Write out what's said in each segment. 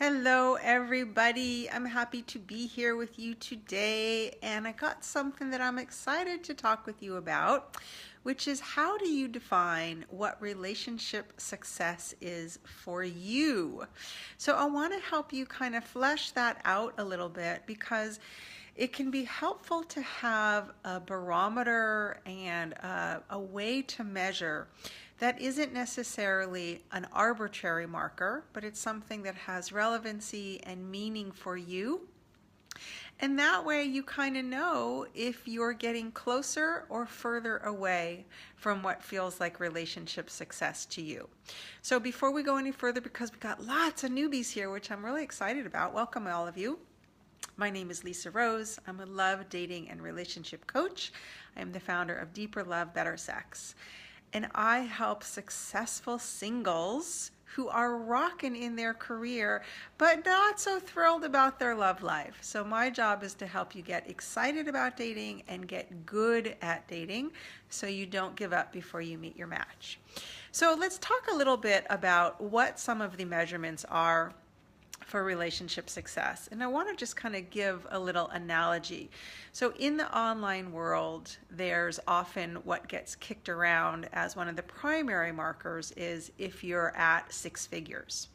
Hello, everybody. I'm happy to be here with you today, and I got something that I'm excited to talk with you about, which is how do you define what relationship success is for you? So, I want to help you kind of flesh that out a little bit because it can be helpful to have a barometer and a way to measure that isn't necessarily an arbitrary marker, but it's something that has relevancy and meaning for you. And that way you kind of know if you're getting closer or further away from what feels like relationship success to you. So before we go any further, because we got lots of newbies here, which I'm really excited about, welcome all of you. My name is Lisa Rose. I'm a love, dating, and relationship coach. I am the founder of Deeper Love, Better Sex. And I help successful singles who are rocking in their career, but not so thrilled about their love life. So my job is to help you get excited about dating and get good at dating so you don't give up before you meet your match. So let's talk a little bit about what some of the measurements are for relationship success. And I want to just kind of give a little analogy. So in the online world, there's often what gets kicked around as one of the primary markers is if you're at six figures.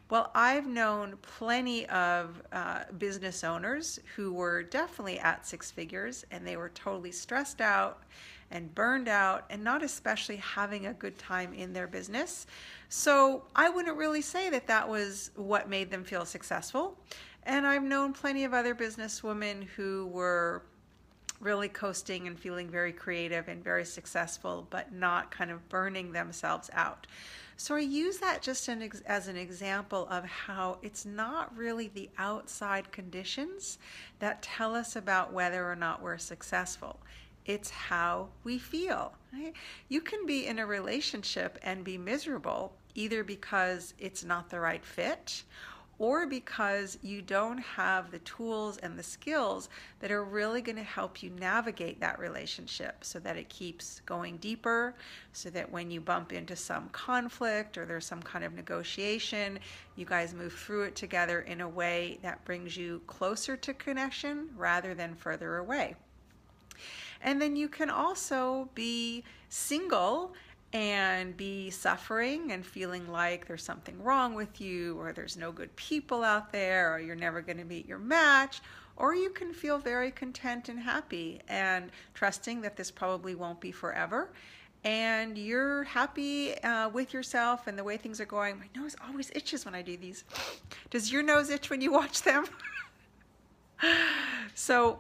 Well, I've known plenty of business owners who were definitely at six figures and they were totally stressed out and burned out and not especially having a good time in their business. So I wouldn't really say that that was what made them feel successful. And I've known plenty of other businesswomen who were really coasting and feeling very creative and very successful, but not kind of burning themselves out. So I use that just as an example of how it's not really the outside conditions that tell us about whether or not we're successful. It's how we feel. Right? You can be in a relationship and be miserable either because it's not the right fit or because you don't have the tools and the skills that are really going to help you navigate that relationship so that it keeps going deeper, so that when you bump into some conflict or there's some kind of negotiation, you guys move through it together in a way that brings you closer to connection rather than further away. And then you can also be single and be suffering and feeling like there's something wrong with you, or there's no good people out there, or you're never going to meet your match. Or you can feel very content and happy and trusting that this probably won't be forever. And you're happy with yourself and the way things are going. My nose always itches when I do these. Does your nose itch when you watch them? So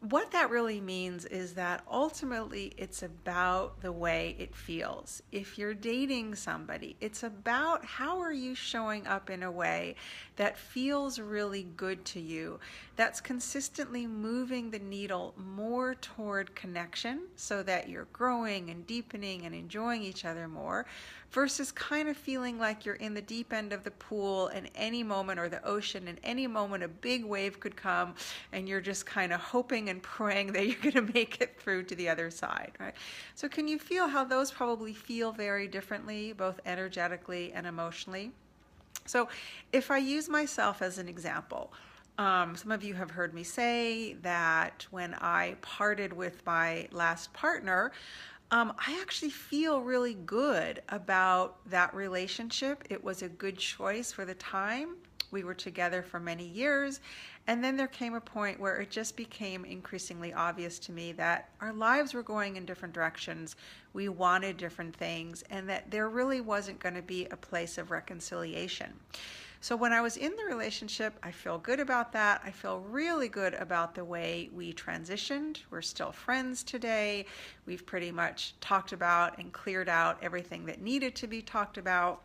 what that really means is that ultimately it's about the way it feels. If you're dating somebody, it's about how are you showing up in a way that feels really good to you, that's consistently moving the needle more toward connection so that you're growing and deepening and enjoying each other more, versus kind of feeling like you're in the deep end of the pool and any moment, or the ocean, and any moment a big wave could come and you're just kind of hoping and praying that you're going to make it through to the other side, right? So can you feel how those probably feel very differently, both energetically and emotionally? So if I use myself as an example, some of you have heard me say that when I parted with my last partner, I actually feel really good about that relationship. It was a good choice for the time. We were together for many years. And then there came a point where it just became increasingly obvious to me that our lives were going in different directions. We wanted different things, and that there really wasn't going to be a place of reconciliation. So when I was in the relationship, I feel good about that. I feel really good about the way we transitioned. We're still friends today. We've pretty much talked about and cleared out everything that needed to be talked about.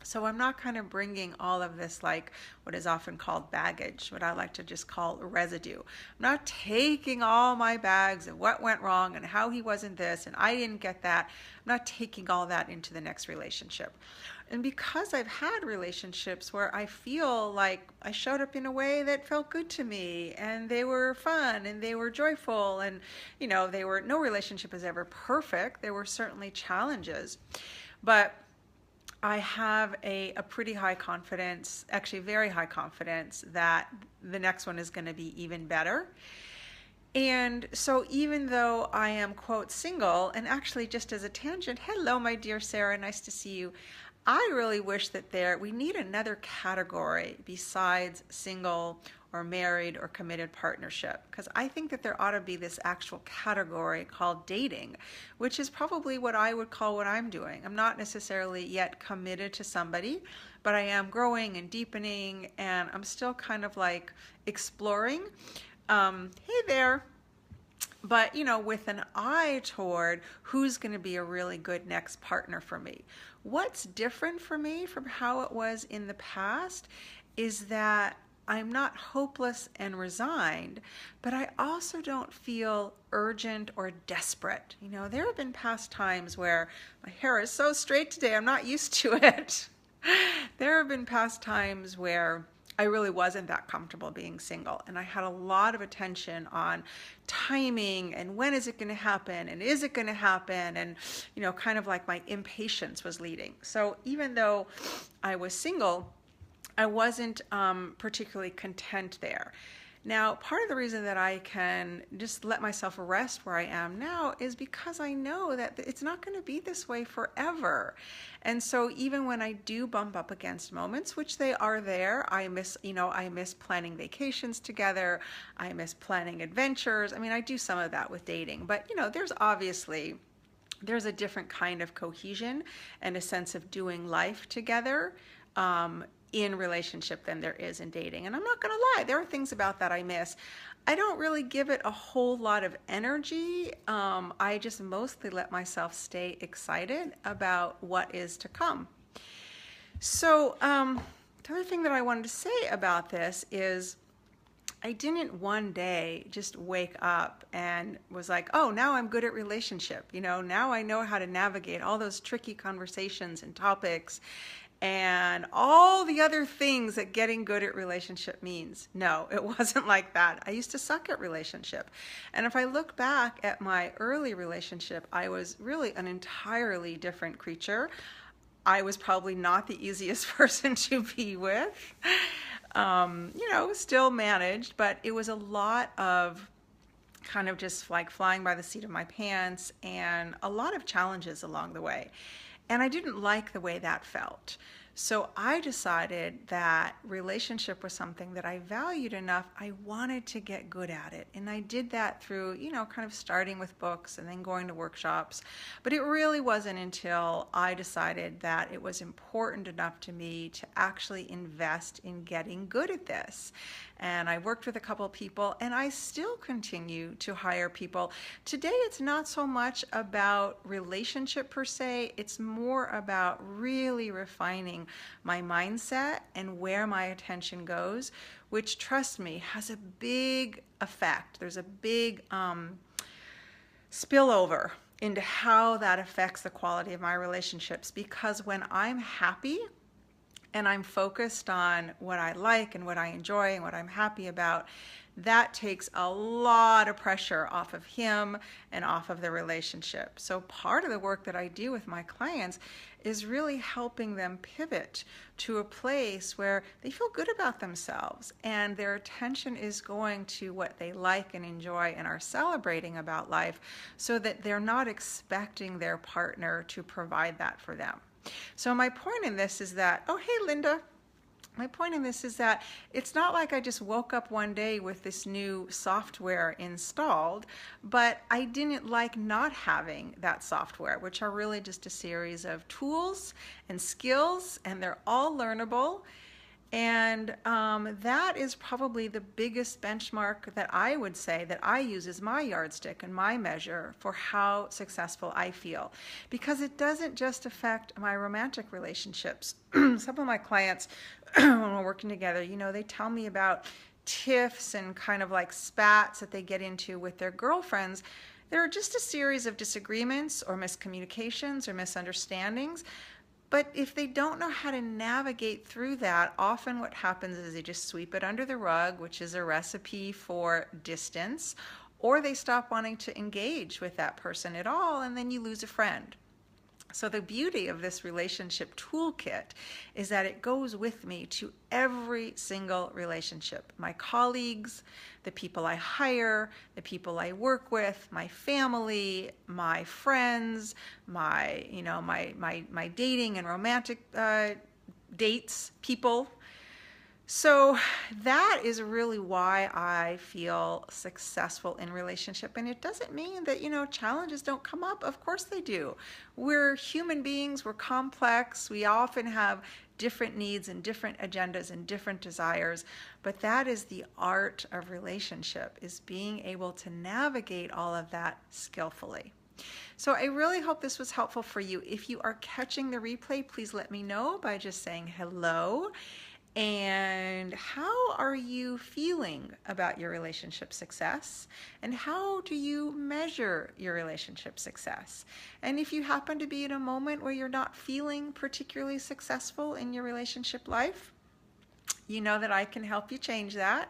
So I'm not kind of bringing all of this, like what is often called baggage, what I like to just call residue. I'm not taking all my bags of what went wrong and how he wasn't this and I didn't get that. I'm not taking all that into the next relationship. And because I've had relationships where I feel like I showed up in a way that felt good to me, and they were fun and they were joyful, and no relationship is ever perfect. There were certainly challenges, but I have a pretty high confidence, actually very high confidence, that the next one is going to be even better. And so even though I am, quote, single, and actually just as a tangent, hello, my dear Sarah, nice to see you. I really wish that we need another category besides single or married or committed partnership, because I think that there ought to be this actual category called dating, which is probably what I would call what I'm doing. I'm not necessarily yet committed to somebody, but I am growing and deepening, and I'm still kind of like exploring. Hey there. But, with an eye toward who's going to be a really good next partner for me. What's different for me from how it was in the past is that I'm not hopeless and resigned, but I also don't feel urgent or desperate. There have been past times where my hair is so straight today, I'm not used to it. There have been past times where I really wasn't that comfortable being single, and I had a lot of attention on timing and when is it going to happen and is it going to happen, and kind of like my impatience was leading. So even though I was single, I wasn't particularly content there. Now, part of the reason that I can just let myself rest where I am now is because I know that it's not going to be this way forever. And so even when I do bump up against moments, which they are there, I miss planning vacations together. I miss planning adventures. I mean, I do some of that with dating, but there's a different kind of cohesion and a sense of doing life together in relationship than there is in dating. And I'm not going to lie, there are things about that I miss. I don't really give it a whole lot of energy. I just mostly let myself stay excited about what is to come. So the other thing that I wanted to say about this is I didn't one day just wake up and was like, oh, now I'm good at relationship. Now I know how to navigate all those tricky conversations and topics and all the other things that getting good at relationship means. No, it wasn't like that. I used to suck at relationship. And if I look back at my early relationship, I was really an entirely different creature. I was probably not the easiest person to be with. Still managed, but it was a lot of kind of just like flying by the seat of my pants and a lot of challenges along the way. And I didn't like the way that felt. So I decided that relationship was something that I valued enough. I wanted to get good at it. And I did that through, kind of starting with books and then going to workshops. But it really wasn't until I decided that it was important enough to me to actually invest in getting good at this. And I worked with a couple of people, and I still continue to hire people. Today, it's not so much about relationship per se. It's more about really refining my mindset and where my attention goes, which, trust me, has a big effect. There's a big spillover into how that affects the quality of my relationships, because when I'm happy and I'm focused on what I like and what I enjoy and what I'm happy about, that takes a lot of pressure off of him and off of the relationship. So part of the work that I do with my clients is really helping them pivot to a place where they feel good about themselves and their attention is going to what they like and enjoy and are celebrating about life, so that they're not expecting their partner to provide that for them. So my point in this is that, oh, hey, Linda. My point in this is that it's not like I just woke up one day with this new software installed, but I didn't like not having that software, which are really just a series of tools and skills, and they're all learnable. And that is probably the biggest benchmark that I would say that I use as my yardstick and my measure for how successful I feel. Because it doesn't just affect my romantic relationships. Some of my clients, when we're working together, they tell me about tiffs and kind of like spats that they get into with their girlfriends. They're just a series of disagreements or miscommunications or misunderstandings. But if they don't know how to navigate through that, often what happens is they just sweep it under the rug, which is a recipe for distance, or they stop wanting to engage with that person at all, and then you lose a friend. So the beauty of this relationship toolkit is that it goes with me to every single relationship. My colleagues, the people I hire, the people I work with, my family, my friends, my dating and romantic dates, people. So that is really why I feel successful in relationship. And it doesn't mean that, challenges don't come up. Of course they do. We're human beings, we're complex. We often have different needs and different agendas and different desires. But that is the art of relationship, is being able to navigate all of that skillfully. So I really hope this was helpful for you. If you are catching the replay, please let me know by just saying hello. And how are you feeling about your relationship success? And how do you measure your relationship success? And if you happen to be in a moment where you're not feeling particularly successful in your relationship life, you know that I can help you change that.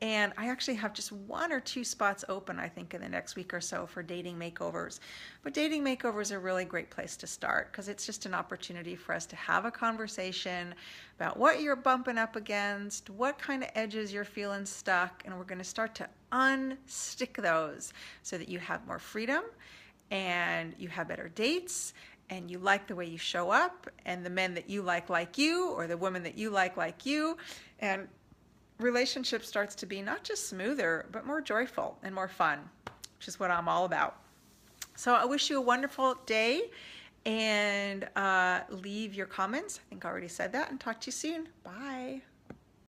And I actually have just 1 or 2 spots open, I think, in the next week or so for dating makeovers. But dating makeovers are a really great place to start, because it's just an opportunity for us to have a conversation about what you're bumping up against, what kind of edges you're feeling stuck, and we're going to start to unstick those so that you have more freedom and you have better dates and you like the way you show up, and the men that you like you, or the women that you like you, and relationship starts to be not just smoother, but more joyful and more fun, which is what I'm all about. So I wish you a wonderful day, and leave your comments. I think I already said that, and talk to you soon. Bye.